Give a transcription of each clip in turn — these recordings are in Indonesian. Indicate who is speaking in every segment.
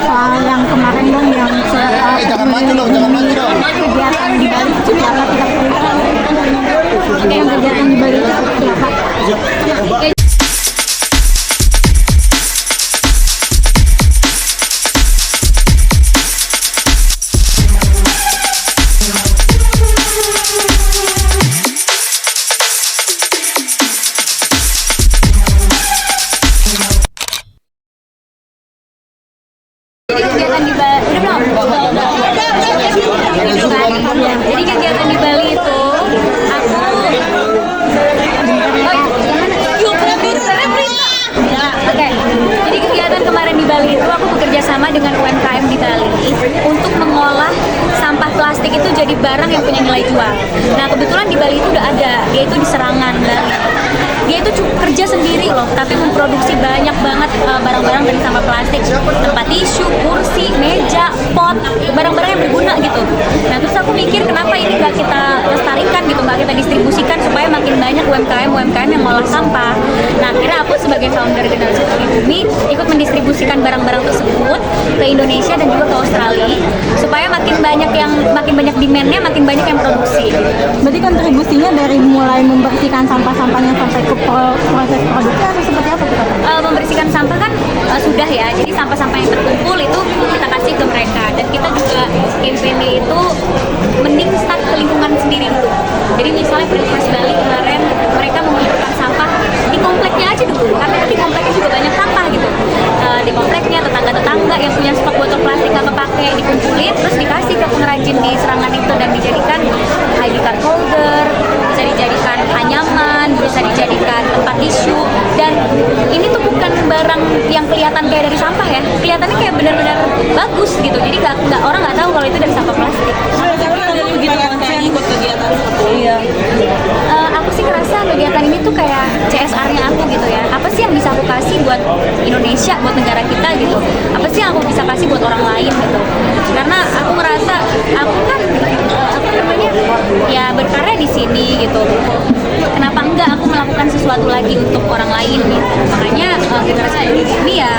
Speaker 1: soal yang kemarin dong yang
Speaker 2: jangan maju dong.
Speaker 1: kegiatan di Bali itu apa kita yang kegiatan di Bali itu apa?
Speaker 3: Jadi kegiatan di Bali, udah belum? Jadi kegiatan di Bali itu aku Oke. Jadi kegiatan kemarin di Bali itu aku bekerja sama dengan UMKM di Bali untuk mengolah sampah plastik itu jadi barang yang punya nilai jual. Nah kebetulan di Bali itu udah ada, dia itu di Serangan Bali. Dia itu kerja sendiri loh, tapi memproduksi banyak banget barang-barang dari sampah plastik, tempat tisu, kursi, meja, pot, barang-barang yang berguna gitu. Nah terus aku mikir kenapa ini nggak kita lestarikan gitu, nggak kita distribusikan supaya makin banyak UMKM yang ngolah sampah. Nah akhirnya aku sebagai founder Generasi Peduli Bumi ikut mendistribusikan barang-barang tersebut ke Indonesia dan juga ke Australia supaya makin banyak demand-nya, makin banyak yang produksi.
Speaker 1: Berarti kontribusinya dari mulai membersihkan sampah-sampahnya sampai ke proses produknya atau seperti apa kita?
Speaker 3: Membersihkan sampah kan sudah ya, jadi sampah-sampah yang terkumpul itu kita kasih ke mereka, dan kita juga campaign-nya itu mending start ke lingkungan sendiri dulu. Jadi misalnya Prioritas Bali kemarin mereka mengumpulkan sampah di kompleknya aja dulu, karena di kompleknya juga banyak sampah gitu. Di kompleknya tetangga-tetangga yang punya stok botol plastik nggak kepake dikumpulin, terus dikasih ke pengrajin di Serangan itu dan dijadikan ID card holder, bisa dijadikan anyaman, bisa dijadikan tempat tisu. Dan ini tuh bukan barang yang kelihatan kayak dari sampah ya, kelihatannya kayak benar-benar bagus gitu. Jadi orang nggak tahu kalau itu dari sampah plastik.
Speaker 4: Ikut kegiatan seperti ini.
Speaker 3: Aku sih ngerasa kegiatan ini tuh kayak CSR-nya aku gitu ya. Apa sih yang bisa aku kasih buat Indonesia, buat negara kita gitu? Apa sih yang aku bisa kasih buat orang lain gitu? Karena aku ngerasa aku kan ya berkarya di sini gitu. Kenapa enggak aku melakukan sesuatu lagi untuk orang lain gitu? Makanya Generasi Peduli Bumi ya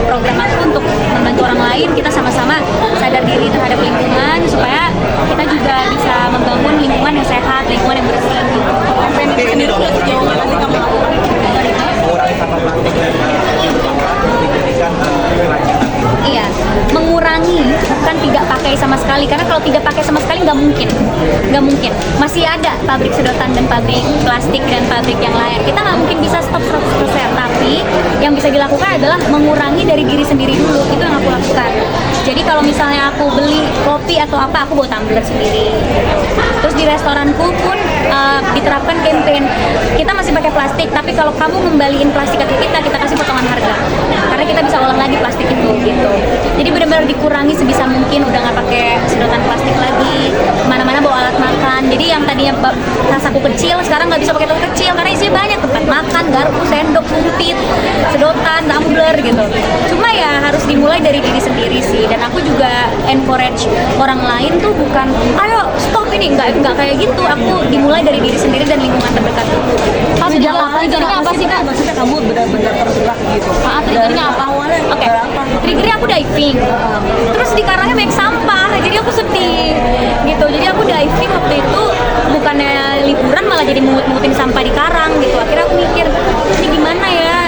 Speaker 3: program aku untuk membantu orang lain, kita sama-sama sadar diri terhadap lingkungan supaya kita juga bisa membangun lingkungan yang sehat, lingkungan yang bersih gitu.
Speaker 4: Ini udah sejauh mana sih kamu mengurangi sampah plastik dan dijadikan kerajinan?
Speaker 3: Iya, mengurangi bukan tidak pakai sama sekali, karena kalau tidak pakai sama sekali nggak mungkin. Masih ada pabrik sedotan dan pabrik plastik dan pabrik yang lain. Kita nggak mungkin bisa stop 100%, tapi yang bisa dilakukan adalah mengurangi dari diri sendiri dulu. Itu yang aku lakukan. Jadi kalau misalnya aku beli kopi atau apa, aku bawa tumbler sendiri. Terus di restoranku pun diterapkan campaign, kita masih pakai plastik, tapi kalau kamu ngembaliin plastik ke kita kasih potongan harga. Karena kita bisa olah lagi plastik itu gitu. Jadi benar-benar dikurangi sebisa mungkin, udah nggak pakai sedotan plastik lagi, mana-mana bawa alat makan. Jadi yang tadinya tas aku kecil, sekarang nggak bisa pakai tas kecil karena isinya banyak, tempat makan, garpu, sendok, sumpit, sedotan, tumbler gitu. Cuma ya harus dimulai dari diri sendiri sih. Dan aku juga encourage orang lain tuh bukan, ayo stop ini, nggak kayak gitu. Aku dimulai dari diri sendiri dan lingkungan terdekat itu.
Speaker 1: Sejak triggernya apa sih Kak?
Speaker 4: Maksudnya kamu benar-benar tergerak gitu?
Speaker 3: Triggernya apa? Oke, triggernya aku diving. Terus di karangnya banyak sampah, jadi aku sedih gitu. Jadi aku diving waktu itu bukannya liburan malah jadi mungut-mungutin sampah di karang gitu. Akhirnya aku mikir, ini gimana ya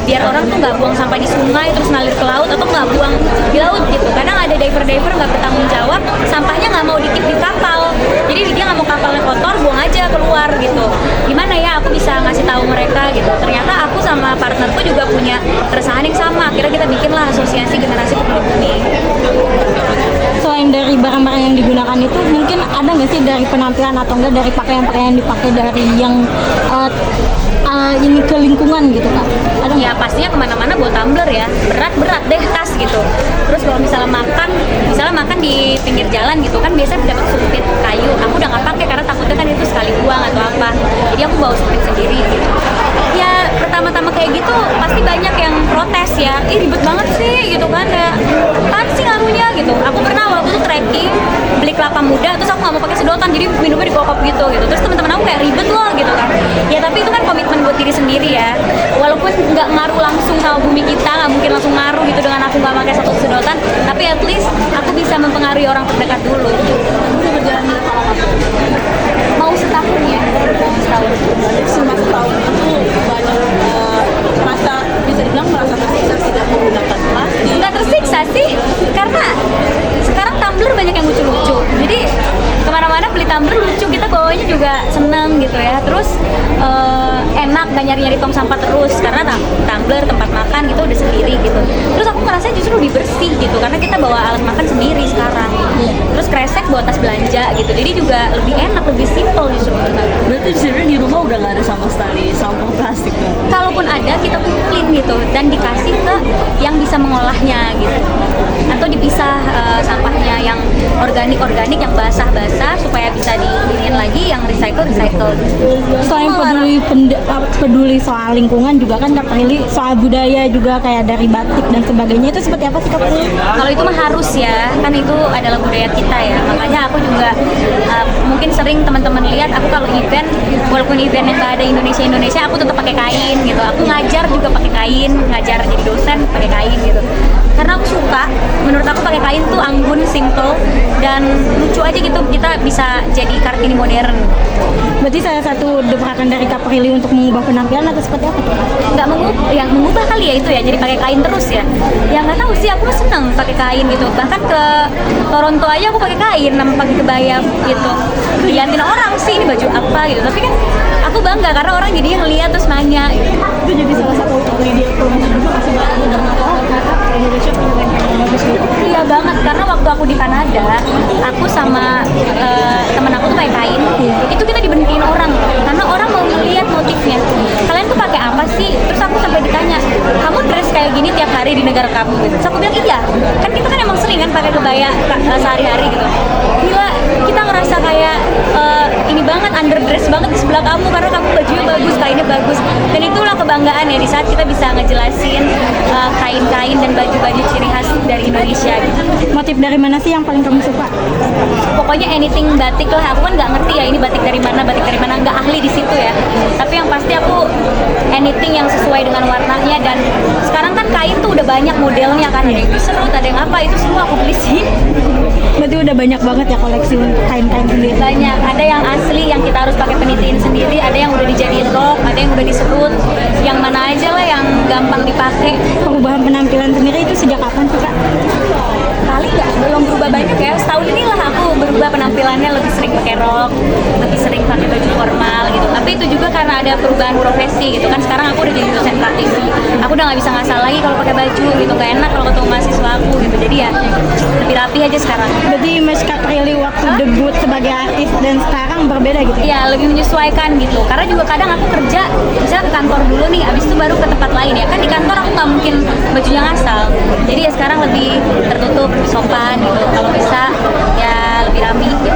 Speaker 3: biar orang tuh nggak buang sampah di sungai terus ngalir ke laut, atau nggak buang di laut gitu. Kadang ada diver nggak bertanggung jawab, sampahnya nggak mau dikit di kapal, jadi dia nggak mau kapalnya kotor, buang aja keluar gitu. Gimana ya aku bisa ngasih tahu mereka gitu. Ternyata aku sama partnerku juga punya keresahan yang sama. Akhirnya kita bikinlah asosiasi Generasi Peduli Bumi.
Speaker 1: Selain dari barang-barang yang digunakan itu, mungkin ada nggak sih dari penampilan atau enggak dari pakaian-pakaian yang dipakai dari yang ini ke lingkungan gitu Kak? Ada
Speaker 3: Ya pastinya kemana-mana bawa tumbler ya, berat deh tas gitu. Terus kalau misalnya makan di pinggir jalan gitu kan, biasanya dapat sumpit kayu, aku udah nggak pakai karena takutnya kan itu sekali buang atau apa, jadi aku bawa sumpit sendiri gitu. Ya pertama-tama kayak gitu pasti banyak yang protes ya, ribet banget sih gitu kan ya, apaan sih ngaruhnya gitu. Aku pernah waktu itu trekking beli kelapa muda, terus aku nggak mau pakai sedotan, jadi minumnya di kokop gitu. Terus teman-teman aku kayak ribet loh gitu kan. Ya tapi itu kan komitmen buat diri sendiri ya. Walaupun nggak ngaruh langsung sama bumi kita, nggak mungkin langsung ngaruh gitu dengan aku nggak pakai satu sedotan, tapi at least aku bisa mempengaruhi orang terdekat dulu.
Speaker 2: Udah berjalan berapa lama?
Speaker 3: Mau setahun ya, setahun.
Speaker 2: Selama setahun itu banyak merasa, bisa dibilang merasa tersiksa tidak menggunakan plastik.
Speaker 3: Nggak tersiksa sih, karena sekarang tumbler banyak yang lucu-lucu. Jadi kemana-mana beli tumbler lucu, kita bawanya juga seneng gitu ya. Terus enak, nggak nyari-nyari tong sampah terus, karena tumbler tempat makan gitu udah sendiri gitu. Terus aku ngerasa justru lebih bersih gitu, karena kita bawa alat makan sendiri sekarang. Terus kresek bawa tas belanja gitu, jadi juga lebih enak, lebih simple justru.
Speaker 5: Berarti sebenarnya di rumah udah nggak ada sama sekali sampah plastik tuh.
Speaker 3: Kalaupun ada, kita kumpulin gitu dan dikasih ke yang bisa mengolahnya gitu, atau dipisah sampahnya yang organik yang basah supaya bisa diinin lagi, yang recycle
Speaker 1: Selain peduli soal lingkungan juga kan Kak Prilly soal budaya juga kayak dari batik dan sebagainya, itu seperti apa sih Kak Prilly?
Speaker 3: Kalau itu mah harus ya, kan itu adalah budaya kita ya. Makanya aku juga mungkin sering teman-teman lihat aku kalau event, walaupun event yang nggak ada Indonesia, aku tetap pakai kain gitu. Aku ngajar juga pakai kain, ngajar jadi dosen pakai kain gitu. Karena aku suka, menurut aku pakai kain tuh anggun, simple, dan lucu aja gitu. Kita bisa jadi Kartini modern.
Speaker 1: Berarti salah satu debrakan dari Kak Prilly untuk mengubah penampilan atau seperti apa tuh?
Speaker 3: Nggak yang mengubah kali ya itu ya, jadi pakai kain terus ya. Ya nggak tahu sih, aku mah seneng pakai kain gitu. Bahkan ke Toronto aja aku pakai kain, pakai kebaya gitu. Diliatin orang sih ini baju apa gitu, tapi kan aku bangga karena orang jadi ngeliat terus nanya gitu.
Speaker 1: Itu jadi salah satu media promosi juga masih banyak udah mengatakan Indonesia punya banyak yang bagus gitu.
Speaker 3: Iya banget, karena waktu aku di Kanada, aku sama temen aku tuh pakai kain. Itu kita diberhentiin orang, karena orang mau ngeliat motifnya. Kalian tuh pakai apa sih? Terus aku sampai ditanya, kamu dress kayak gini tiap hari di negara kamu gitu. Terus aku bilang iya, kan kita kan emang sering kan pakai kebaya sehari-hari gitu. Gila, kita ngerasa kayak ini banget, underdress banget di sebelah kamu karena kamu bajunya bagus, kainnya bagus. Dan itulah kebanggaan ya di saat kita bisa ngejelasin kain-kain dan baju-baju ciri khas dari Indonesia gitu.
Speaker 1: Motif dari mana sih yang paling kamu suka?
Speaker 3: Pokoknya anything batik lah, aku kan nggak ngerti ya ini batik dari mana, nggak ahli di situ ya. Tapi yang pasti aku anything yang sesuai dengan warnanya, dan sekarang kan kain tuh udah banyak modelnya kan, ada yang diserut, ada yang apa, itu semua aku beli sih.
Speaker 1: Berarti udah banyak banget ya koleksi kain-kain sendiri.
Speaker 3: Banyak, ada yang asli yang kita harus pakai penitiin sendiri, ada yang udah dijadiin rok, ada yang udah diserut, yang mana aja lah yang gampang dipakai.
Speaker 1: Perubahan penampilan sendiri itu sejak kapan sih Kak?
Speaker 3: Kali nggak, belum berubah banyak ya, setahun inilah aku berubah penampilannya, lebih sering pakai rok, lebih sering pakai baju formal gitu. Tapi itu juga karena ada perubahan profesi gitu kan, sekarang aku udah jadi dosen praktisi, aku udah nggak bisa ngasal lagi kalau pakai baju gitu, nggak enak kalau ketemu mahasiswa aku gitu, jadi ya lebih rapi aja sekarang.
Speaker 1: Berarti image Kak Prilly waktu debut sebagai artis dan sekarang berbeda gitu ya?
Speaker 3: Ya lebih menyesuaikan gitu, karena juga kadang aku kerja misalnya ke kantor dulu nih, abis itu baru ke tempat lain ya kan, di kantor aku nggak mungkin bajunya ngasal, jadi ya sekarang lebih tertutup, lebih sopan gitu, kalau bisa ya lebih rapi gitu.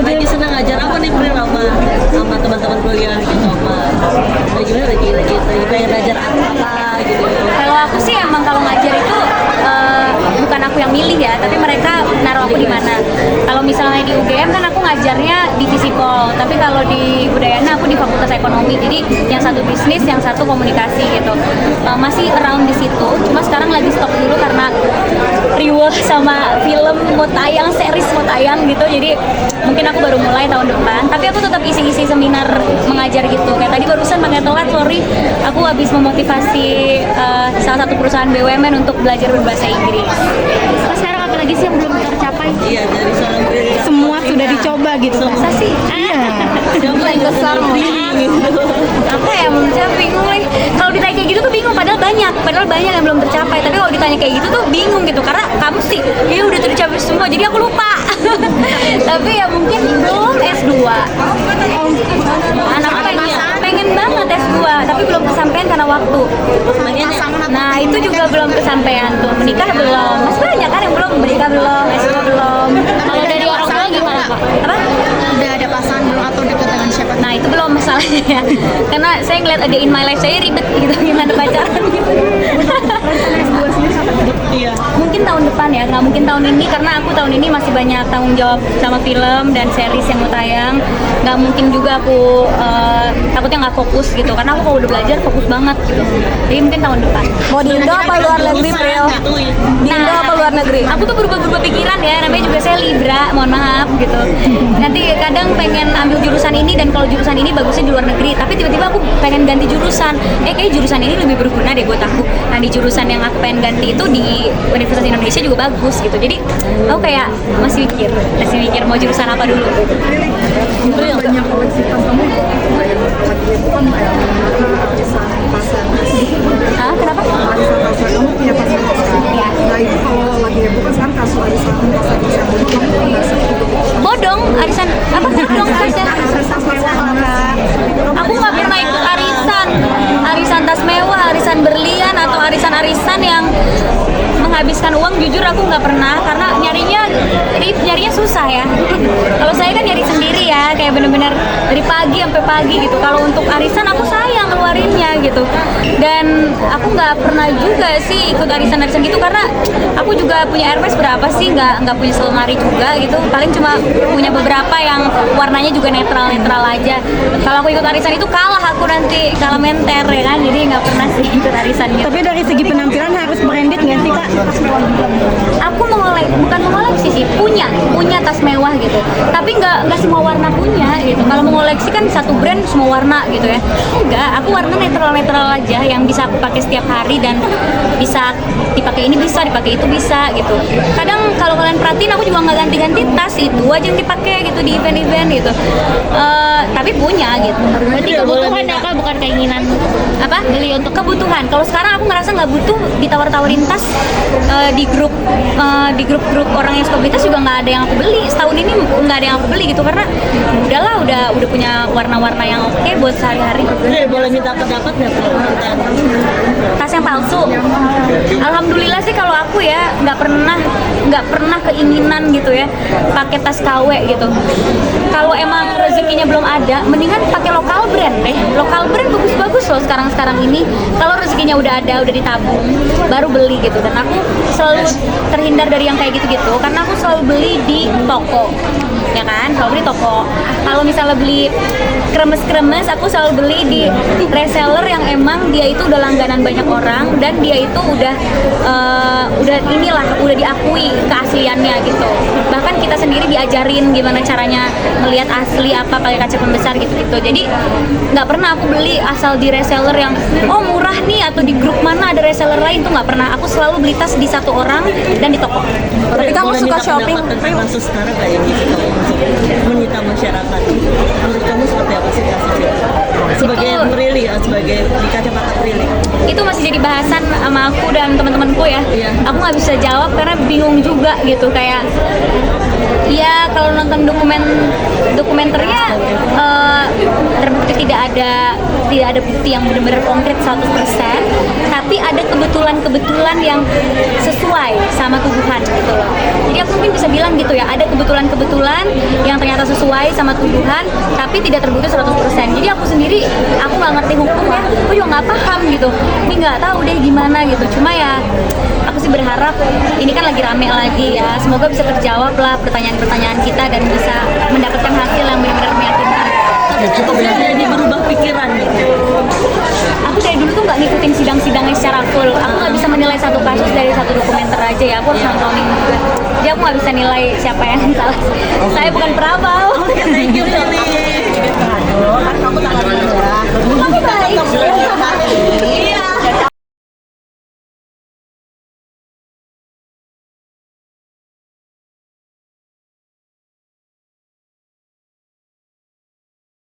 Speaker 5: Lagi senang ngajar apa nih Pril sama teman-teman kuliah gitu, sama gimana lagi pengen ngajar apa gitu?
Speaker 3: Kalau aku sih emang kalau ngajar itu bukan aku yang milih ya, tapi mereka naruh aku di mana. Kalau misalnya di UGM kan aku ngajarnya di Visipol, tapi kalau di Budayana aku di Fakultas Ekonomi. Jadi yang satu bisnis, yang satu komunikasi gitu. Masih around di situ. Cuma sekarang lagi stop dulu karena riweuh sama film mau tayang, series mau tayang gitu. Jadi mungkin aku baru mulai tahun depan. Tapi aku tetap isi-isi seminar mengajar gitu. Kayak tadi barusan pakai telat, sorry. Aku habis memotivasi salah satu perusahaan BUMN untuk belajar berbahasa Inggris. Terus sekarang apa lagi sih yang belum tercapai?
Speaker 5: Iya, dari seorang Pril
Speaker 1: Semua sudah dicoba gitu Kak?
Speaker 3: Masa sih?
Speaker 1: Iya.
Speaker 5: yang besar gitu.
Speaker 3: Apa ya, saya bingung nih. Kalau ditanya kayak gitu tuh bingung, padahal banyak yang belum tercapai. Tapi kalau ditanya kayak gitu tuh bingung gitu, karena kamu sih ya udah tercapai semua, jadi aku lupa. Tapi ya mungkin belum S2. Anak pengen banget S2, tapi belum kesampaian karena waktu. Nah itu juga belum kesampaian tuh, menikah belum. Masih banyak kan yang belum, menikah belum, S2 belum. Kalau dari orang tua gimana Pak? Apa?
Speaker 2: Udah ada pasangan belum atau deket dengan siapa?
Speaker 3: Nah itu belum masalahnya ya. Karena saya ngeliat ada in my life saya ribet gitu, gimana pacaran gitu.
Speaker 5: Iya.
Speaker 3: mungkin tahun depan ya, nggak mungkin tahun ini karena aku tahun ini masih banyak tanggung jawab sama film dan series yang mau tayang. Nggak mungkin juga aku takutnya nggak fokus gitu, karena aku kalau udah belajar fokus banget gitu. Jadi mungkin tahun depan.
Speaker 2: Mau di Indo apa luar negeri, Pril? Di Indo apa luar negeri?
Speaker 3: Aku tuh berubah-berubah pikiran ya, namanya juga saya Libra, mohon maaf gitu. Nanti kadang pengen ambil jurusan ini dan kalau jurusan ini bagusnya di luar negeri, tapi tiba-tiba aku pengen ganti jurusan. Kayak jurusan ini lebih berguna deh buat aku. Nah di jurusan yang aku pengen ganti itu di Universitas Indonesia juga bagus gitu. Jadi aku kayak masih mikir mau jurusan apa dulu.
Speaker 6: Banyak koleksi tas kamu kayak lagi heboh kayak arisan pasar.
Speaker 3: Ah, kenapa?
Speaker 6: Arisan pasar kamu punya pasar pasar.
Speaker 3: Iya.
Speaker 6: Nah itu kalau lagi heboh kan sekarang kasus arisan pasar bisa bodong nggak
Speaker 3: Bodong, arisan apa? Bodong arisan. Aku nggak pernah ikut arisan tas mewah, arisan berlian atau arisan yang menghabiskan uang. Jujur aku nggak pernah karena nyarinya susah ya. Kalau saya kan nyari sendiri ya, kayak bener-bener dari pagi sampai pagi gitu. Kalau untuk arisan aku sayang ngeluarinnya gitu. Dan aku nggak pernah juga sih ikut arisan gitu karena aku juga punya Hermes berapa sih, nggak punya selemari juga gitu. Paling cuma punya beberapa yang warnanya juga netral aja. Kalau aku ikut arisan itu kalah aku nanti, kalah menter ya kan. Jadi nggak pernah sih ikut arisan gitu.
Speaker 1: Tapi dari segi penampilan harus branded nggak sih kak?
Speaker 3: Aku bukan mengoleksi sih, punya tas mewah gitu. Tapi nggak semua warna punya gitu. Kalau mengoleksi kan satu brand semua warna gitu ya. Enggak, aku warna netral aja yang bisa aku pakai setiap hari dan bisa dipakai ini bisa, dipakai itu bisa gitu. Kadang kalau kalian perhatiin aku juga nggak ganti-ganti tas, itu aja yang dipakai gitu di event-event gitu. Tapi punya gitu.
Speaker 1: Berarti kebutuhan ya kak, bukan keinginan.
Speaker 3: Apa? Beli untuk kebutuhan. Kalau sekarang aku ngerasa nggak butuh ditawar-tawarin tas di grup orang yang suka beli tas juga nggak ada yang aku beli. Setahun ini nggak ada yang aku beli gitu karena udahlah udah punya warna-warna yang oke buat sehari-hari.
Speaker 5: Boleh minta pendapat nggak Pak?
Speaker 3: Tas yang palsu. Alhamdulillah sih kalau aku ya nggak pernah keinginan gitu ya pakai tas KW gitu. Kalau emang rezekinya belum ada, mendingan pakai lokal brand deh. Lokal brand bagus-bagus loh sekarang ini. Kalau rezekinya udah ada, udah ditabung, baru beli gitu. Dan aku selalu terhindar dari yang kayak gitu-gitu karena aku selalu beli di toko. Ya kan, selalu beli toko. Kalau misalnya beli kremes, aku selalu beli di reseller yang emang dia itu udah langganan banyak orang dan dia itu udah diakui keasliannya gitu. Bahkan kita sendiri diajarin gimana caranya melihat asli apa pakai kaca pembesar gitu-gitu. Jadi nggak pernah aku beli asal di reseller yang murah nih atau di grup mana ada reseller lain, tuh nggak pernah. Aku selalu beli tas di satu orang dan di toko.
Speaker 2: Berarti kamu suka shopping?
Speaker 5: Tentang kasus sekarang kayak gitu menyita masyarakat. Menurut kamu seperti apa sih kasusnya? Sebagai Prilly ya, sebagai di kacamata Prilly.
Speaker 3: Itu masih jadi bahasan sama aku dan teman-temanku ya.
Speaker 5: Iya.
Speaker 3: Aku nggak bisa jawab karena bingung juga gitu kayak ya kalau nonton dokumenternya terbukti tidak ada bukti yang benar-benar konkret 100%, tapi ada kebetulan yang sesuai sama tuduhan gitu loh. Jadi aku mungkin bisa bilang gitu ya, ada kebetulan yang ternyata sesuai sama tuduhan tapi tidak terbukti 100%. Jadi aku sendiri aku nggak ngerti hukum ya, aku juga nggak paham gitu. Ini nggak tahu deh gimana gitu. Cuma ya aku sih berharap ini kan lagi rame lagi ya, semoga bisa terjawab lah pertanyaan-pertanyaan kita dan bisa mendapatkan hasil yang benar-benar meyakinkan.
Speaker 5: Jadi berubah pikiran gitu.
Speaker 3: Aku dari dulu tuh nggak ngikutin sidang-sidangnya secara full. Aku nggak bisa menilai satu kasus dari satu dokumenter aja ya. Aku harus nontonin juga. Jadi aku nggak bisa nilai siapa yang salah. Saya bukan perabau.
Speaker 5: Thank you Prilly.
Speaker 2: Kamu tanggal 2.
Speaker 3: Kamu baik.
Speaker 2: Iya.